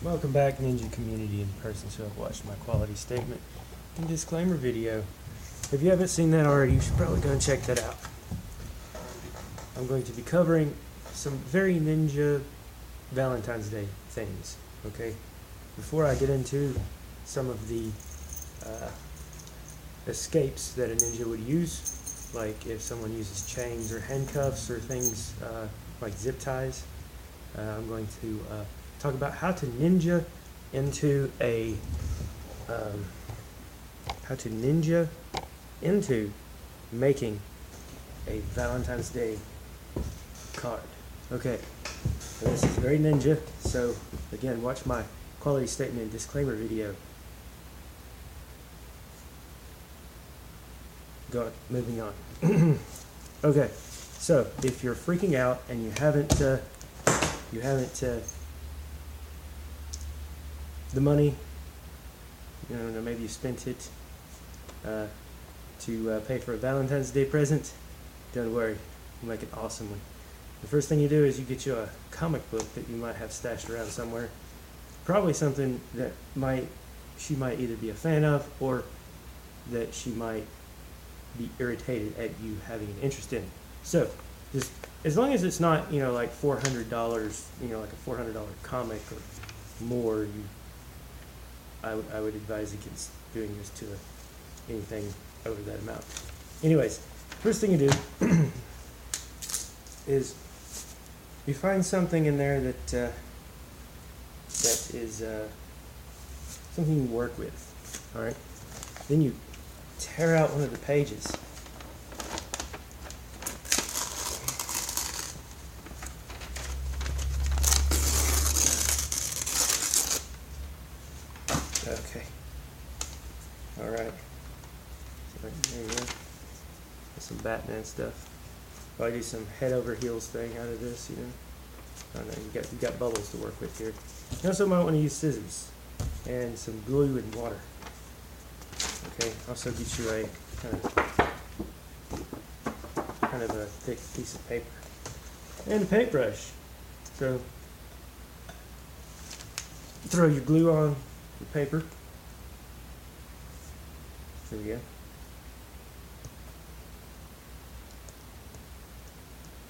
Welcome back, Ninja community and persons who have watched my quality statement and disclaimer video. If you haven't seen that already, you should probably go and check that out. I'm going to be covering some very ninja Valentine's Day things, okay? Before I get into some of the escapes that a ninja would use, like if someone uses chains or handcuffs or things like zip ties, I'm going to talk about how to ninja into making a Valentine's Day card. Okay, so this is very ninja, so again, watch my quality statement and disclaimer video. Moving on. Okay, so if you're freaking out and you haven't the money, maybe you spent it to pay for a Valentine's Day present, don't worry, we'll make an awesome one. The first thing you do is you get you a comic book that you might have stashed around somewhere, probably something that she might either be a fan of or that she might be irritated at you having an interest in. So just as long as it's not like $400, like a $400 comic or more, I would advise against doing this to anything over that amount. Anyways, first thing you do is you find something in there that is something you work with. All right. Then you tear out one of the pages. Okay. All right. So there you go. Some Batman stuff. Probably do some head over heels thing out of this, I don't know, you got bubbles to work with here. You also might want to use scissors and some glue and water. Okay, also get you a kind of a thick piece of paper and a paintbrush. So throw your glue on the paper. There we go.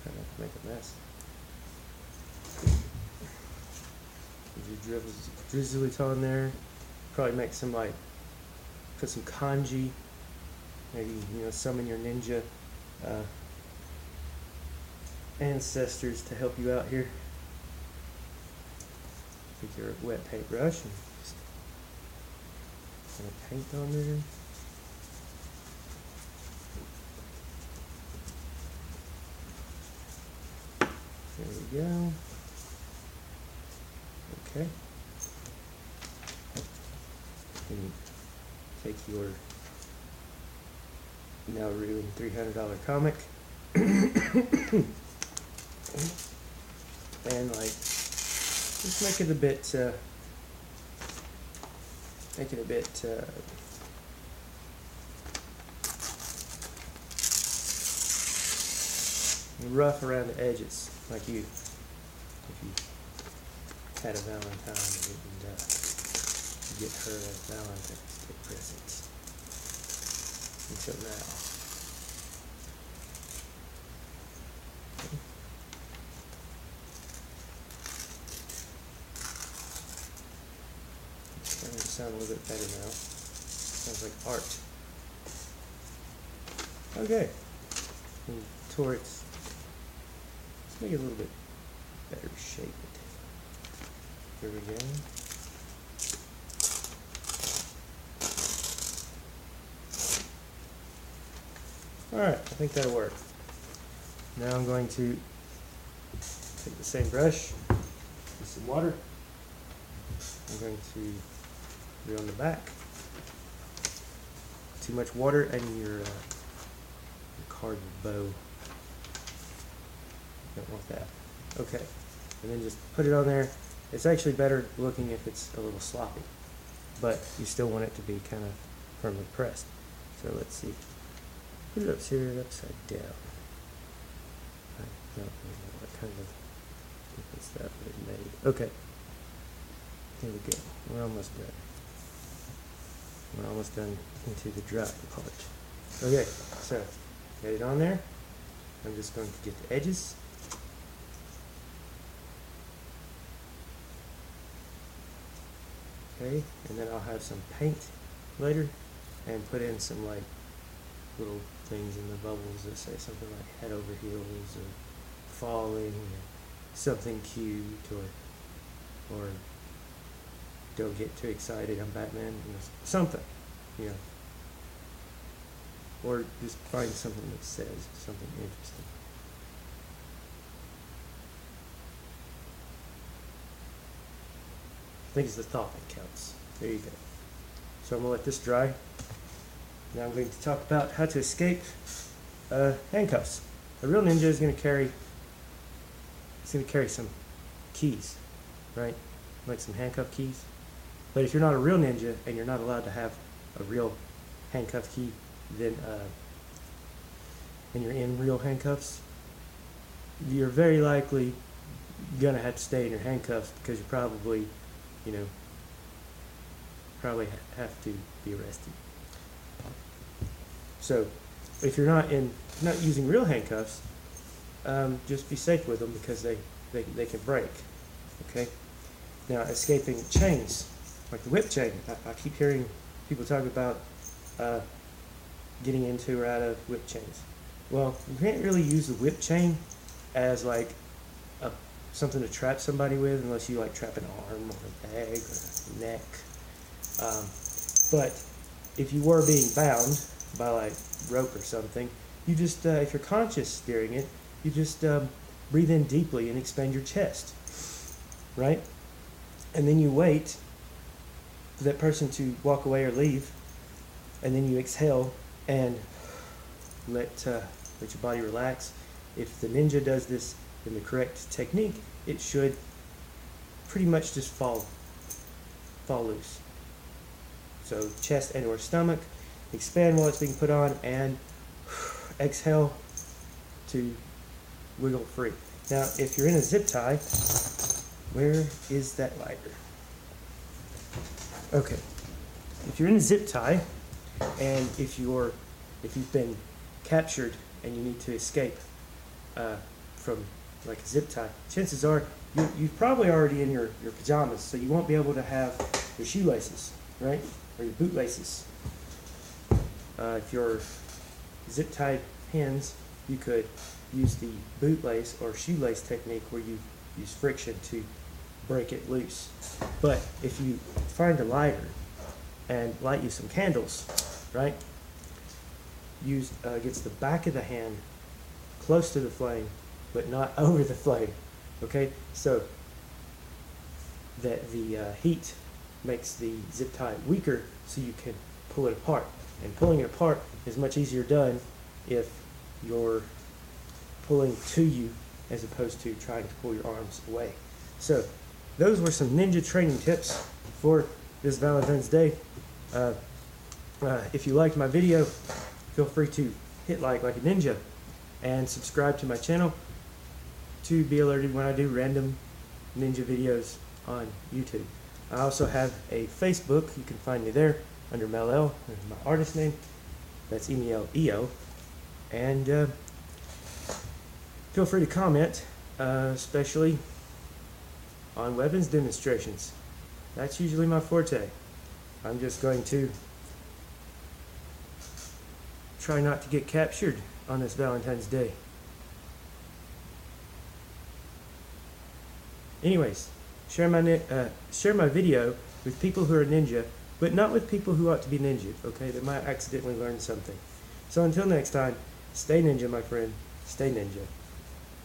Kind of make a mess. Put your drizzle it on there. Probably make some put some kanji. Maybe summon your ninja ancestors to help you out here. Take your wet paintbrush and just kind of paint on there. There we go. Okay. And take your now ruined $300 comic and just make it a bit rough around the edges, like if you had a Valentine and get her a Valentine's Day present until now. Okay. It's starting to sound a little bit better now. Sounds like art. Okay. And let's make it a little bit better shaped. Here we go. Alright, I think that'll work. Now I'm going to take the same brush with some water. I'm going to put it on the back. Too much water and your card will bow. Don't want that. Okay, and then just put it on there. It's actually better looking if it's a little sloppy, but you still want it to be kind of firmly pressed. So let's see. Put it up here upside down. I don't know what kind of difference that would have made. Okay. There we go. We're almost done. We're almost done into the dry part. Okay, so get it on there. I'm just going to get the edges. Okay, and then I'll have some paint later and put in some like little things in the bubbles that say something like head over heels or falling or something cute or don't get too excited, I'm Batman, something, you know. Or just find something that says something interesting. I think it's the thought that counts. There you go. So I'm going to let this dry. Now I'm going to talk about how to escape handcuffs. A real ninja is going to carry some keys, right? Like some handcuff keys. But if you're not a real ninja and you're not allowed to have a real handcuff key, then and you're in real handcuffs, you're very likely gonna have to stay in your handcuffs because you probably, have to be arrested. So if you're not using real handcuffs, just be safe with them because they can break. Okay. Now escaping chains, like the whip chain, I keep hearing people talk about getting into or out of whip chains. Well, you can't really use the whip chain as like something to trap somebody with unless you like trap an arm or a leg or a neck. But if you were being bound by like rope or something, you just, if you're conscious during it, you just breathe in deeply and expand your chest, right? And then you wait for that person to walk away or leave, and then you exhale and let your body relax. If the ninja does this in the correct technique, it should pretty much just fall loose. So chest and or stomach, expand while it's being put on, and exhale to wiggle free. Now, if you're in a zip tie, where is that lighter? Okay, if you're in a zip tie, and if you've been captured and you need to escape from like a zip tie, chances are you're probably already in your pajamas, so you won't be able to have your shoelaces, right, or your bootlaces. If you're zip tied hands, you could use the bootlace or shoelace technique where you use friction to break it loose. But if you find a lighter and light you some candles, right, gets the back of the hand close to the flame but not over the flame, okay, so that the heat makes the zip tie weaker so you can pull it apart. And pulling it apart is much easier done if you're pulling to you as opposed to trying to pull your arms away. So those were some ninja training tips for this Valentine's Day. If you liked my video, feel free to hit like a ninja and subscribe to my channel to be alerted when I do random ninja videos on YouTube. I also have a Facebook. You can find me there under Mel L, my artist name. That's Emileo. And feel free to comment, especially on weapons demonstrations. That's usually my forte. I'm just going to try not to get captured on this Valentine's Day. Anyways, share my video with people who are ninja, but not with people who ought to be ninja, okay? They might accidentally learn something. So until next time, stay ninja, my friend. Stay ninja.